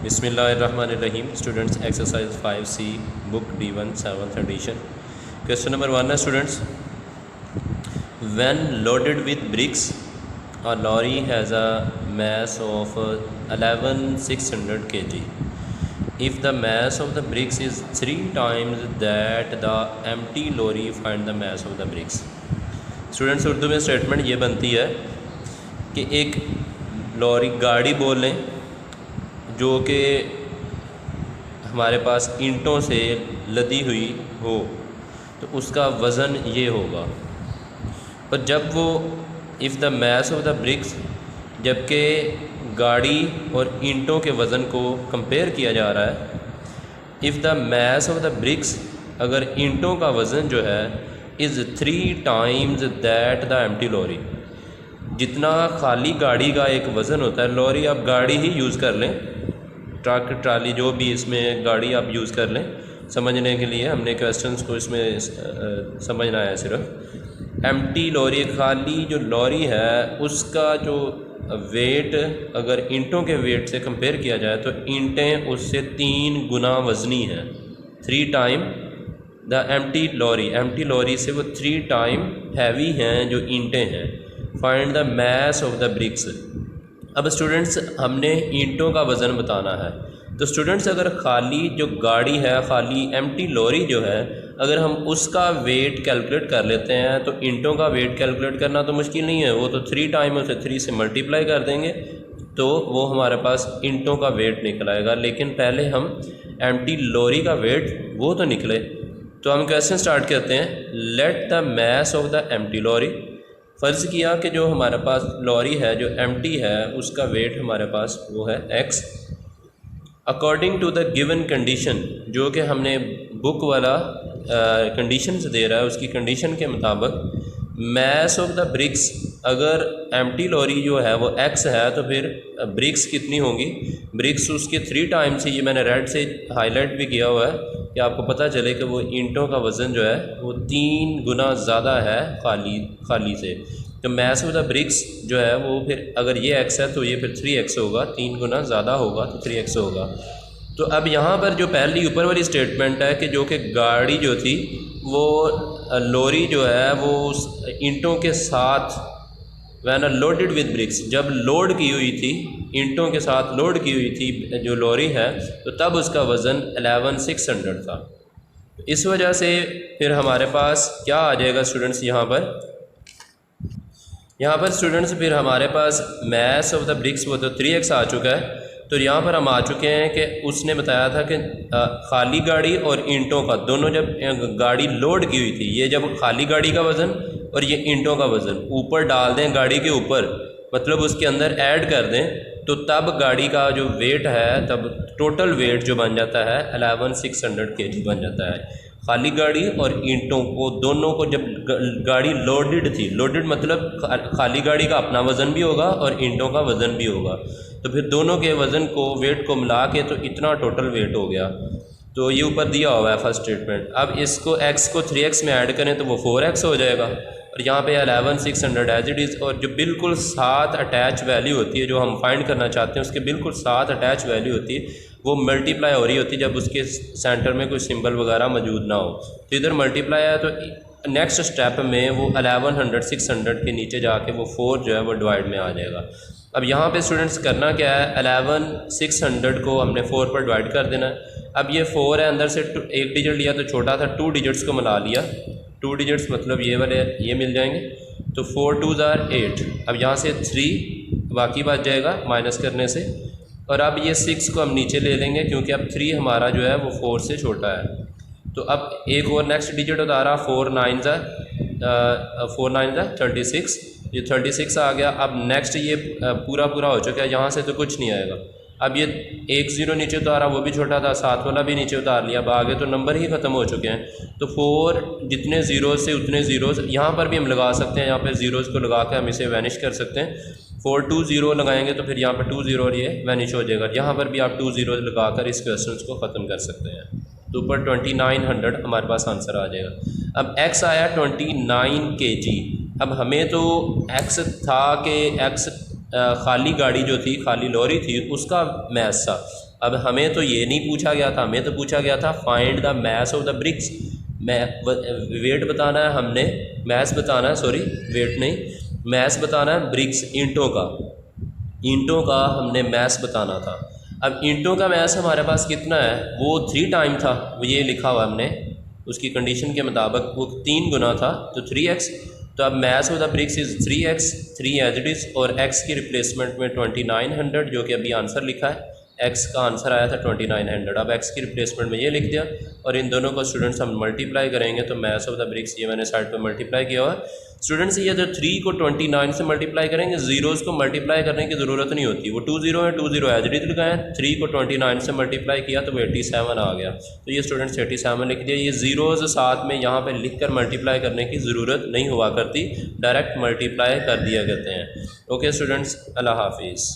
बिस्मिल्लाहिर्रहमानिर्रहीम। Students, exercise 5C, book D1, 7th edition. Question number 1 है students, when loaded with bricks a lorry has a mass of 11,600 kg. If the mass of the bricks is 3 times that the empty lorry, find the mass of the bricks. Students, Urdu में statement ये बनती है कि एक lorry गाड़ी बोल लें जो कि हमारे पास ईंटों से लदी हुई हो, तो उसका वज़न ये होगा। और जब वो if the mass of the bricks, जबकि गाड़ी और ईंटों के वज़न को कंपेयर किया जा रहा है, if the mass of the bricks, अगर ईंटों का वज़न जो है is 3 times that the empty lorry, जितना खाली गाड़ी का एक वज़न होता है। लॉरी आप गाड़ी ही यूज़ कर लें, ट्रक ट्राली जो भी इसमें गाड़ी आप यूज़ कर लें समझने के लिए, हमने क्वेश्चंस को इसमें समझना है। सिर्फ एम्प्टी लॉरी, खाली जो लॉरी है उसका जो वेट अगर ईंटों के वेट से कंपेयर किया जाए तो ईंटें उससे 3 गुना वज़नी हैं। 3 time the empty lorry, empty lorry से वो 3 टाइम हैवी हैं जो ईंटें हैं। Find the mass of the bricks. अब स्टूडेंट्स, हमने ईंटों का वज़न बताना है। तो स्टूडेंट्स, अगर खाली जो गाड़ी है, खाली एम्प्टी लॉरी जो है, अगर हम उसका वेट कैलकुलेट कर लेते हैं तो ईंटों का वेट कैलकुलेट करना तो मुश्किल नहीं है। वो तो 3 टाइम उसे 3 से मल्टीप्लाई कर देंगे तो वो हमारे पास ईंटों का वेट निकल आएगा। लेकिन पहले हम एम्प्टी लॉरी का वेट वो तो निकले। तो हम क्वेश्चन स्टार्ट करते हैं। Let the mass of the empty lorry. फ़र्ज़ किया कि जो हमारे पास लॉरी है जो एम्प्टी है उसका वेट हमारे पास वो है x। According to the given condition, जो कि हमने बुक वाला कंडीशंस दे रहा है, उसकी कंडीशन के मुताबिक मैस ऑफ द ब्रिक्स, अगर एम्प्टी लॉरी जो है वो x है तो फिर ब्रिक्स कितनी होंगी? ब्रिक्स उसके 3 टाइम्स ही, ये मैंने रेड से हाईलाइट भी किया हुआ है कि आपको पता चले कि वो ईंटों का वज़न जो है वो 3 गुना ज़्यादा है खाली से। तो मैस ऑफ द ब्रिक्स जो है वो फिर अगर ये x है तो ये फिर 3x होगा, 3 गुना ज़्यादा होगा तो 3x होगा। तो अब यहाँ पर जो पहली ऊपर वाली स्टेटमेंट है कि जो कि गाड़ी जो थी वो लॉरी जो है वो उस ईंटों के साथ वैन लोडेड विद ब्रिक्स, जब लोड की हुई थी, ईंटों के साथ लोड की हुई थी जो लॉरी है, तो तब उसका वज़न 11,600 था। इस वजह से फिर हमारे पास क्या आ जाएगा स्टूडेंट्स, यहाँ पर स्टूडेंट्स फिर हमारे पास मैस ऑफ द ब्रिक्स वो तो 3x आ चुका है। तो यहाँ पर हम आ चुके हैं कि उसने बताया था कि खाली गाड़ी और ईंटों का दोनों जब गाड़ी लोड की हुई थी, ये जब खाली गाड़ी का वज़न और ये ईंटों का वज़न ऊपर डाल दें गाड़ी के ऊपर, मतलब उसके अंदर ऐड कर दें, तो तब गाड़ी का जो वेट है, तब टोटल वेट जो बन जाता है 11,600 kg बन जाता है। खाली गाड़ी और ईंटों को दोनों को, जब गाड़ी लोडेड थी, लोडेड मतलब खाली गाड़ी का अपना वज़न भी होगा और ईंटों का वज़न भी होगा, तो फिर दोनों के वज़न को, वेट को मिला के तो इतना टोटल वेट हो गया। तो ये ऊपर दिया हुआ है फर्स्ट स्टेटमेंट। अब इसको x को 3x में ऐड करें तो वो 4x हो जाएगा, और यहाँ पे 11,600 एज इट इज़। और जो बिल्कुल साथ अटैच वैल्यू होती है, जो हम फाइंड करना चाहते हैं उसके बिल्कुल साथ अटैच वैल्यू होती है, वो मल्टीप्लाई हो रही होती है जब उसके सेंटर में कोई सिंबल वगैरह मौजूद ना हो। तो इधर मल्टीप्लाई है तो नेक्स्ट स्टेप में वो 1100 600 के नीचे जाके वो 4 जो है वो डिवाइड में आ जाएगा। अब यहाँ पे स्टूडेंट्स करना क्या है, 11,600 को हमने 4 पर डिवाइड कर देना है। अब ये 4 है, अंदर से एक डिजिट लिया तो छोटा था, 2 डिजिट्स को मिला लिया, 2 डिजिट्स मतलब ये वाले ये मिल जाएंगे, तो 4 2 are 8। अब यहाँ से 3 बाकी बच जाएगा माइनस करने से, और अब ये 6 को हम नीचे ले लेंगे क्योंकि अब 3 हमारा जो है वो 4 से छोटा है। तो अब एक और नेक्स्ट डिजिट उतारा, 4 9 36, ये 36 आ गया। अब नेक्स्ट ये पूरा हो चुका है, यहाँ से तो कुछ नहीं आएगा। अब ये 1 0 नीचे उतारा, वो भी छोटा था, 7 वाला भी नीचे उतार लिया। अब आगे तो नंबर ही ख़त्म हो चुके हैं। तो 4 जितने ज़ीरोज़ से उतने ज़ीरोज़ यहाँ पर भी हम लगा सकते हैं, यहाँ पर ज़ीरोज़ को लगा के हम इसे वैनिश कर सकते हैं। 4 2 0 लगाएंगे तो फिर यहाँ पर 2 0 और ये वैनिश हो जाएगा। यहाँ पर भी आप 2 0 लगाकर इस क्वेश्चन को ख़त्म कर सकते हैं। तो ऊपर 2900 हमारे पास आंसर आ जाएगा। अब x आया 29 kg। अब हमें तो x था कि x खाली गाड़ी जो थी, खाली लॉरी थी, उसका मैस था। अब हमें तो ये नहीं पूछा गया था, हमें तो पूछा गया था find the mass of the bricks. Weight बताना है हमने, मैस बताना है, सॉरी वेट नहीं, मैस बताना है ब्रिक्स ईंटों का, ईंटों का हमने मैस बताना था। अब ईंटों का मैस हमारे पास कितना है, वो 3 टाइम था, वो ये लिखा हुआ हमने, उसकी कंडीशन के मुताबिक वो 3 गुना था, तो 3x। तो अब mass of the bricks is 3x, 3 as it is, और x की रिप्लेसमेंट में 2900 जो कि अभी आंसर लिखा है, x का आंसर आया था 2900। अब x की रिप्लेसमेंट में ये लिख दिया, और इन दोनों को स्टूडेंट्स हम मल्टीप्लाई करेंगे, तो मैस ऑफ द ब्रिक्स ये मैंने साइड पर मल्टीप्लाई किया हुआ है। स्टूडेंट्स ये जो 3 को 29 से मल्टीप्लाई करेंगे, ज़ीरोज़ को मल्टीप्लाई करने की ज़रूरत नहीं होती, वो 2 ज़ीरो है, 2 ज़ीरो एज इट इज़ लगाएं, 3 को 29 से मल्टीप्लाई किया तो वो 87 आ गया। तो ये स्टूडेंट्स 87 लिख दिया। ये ज़ीरोज़ साथ में यहाँ पे लिख कर मल्टीप्लाई करने की ज़रूरत नहीं हुआ करती, डायरेक्ट मल्टीप्लाई कर दिया करते हैं। ओके स्टूडेंट्स, अल्लाह हाफिज़।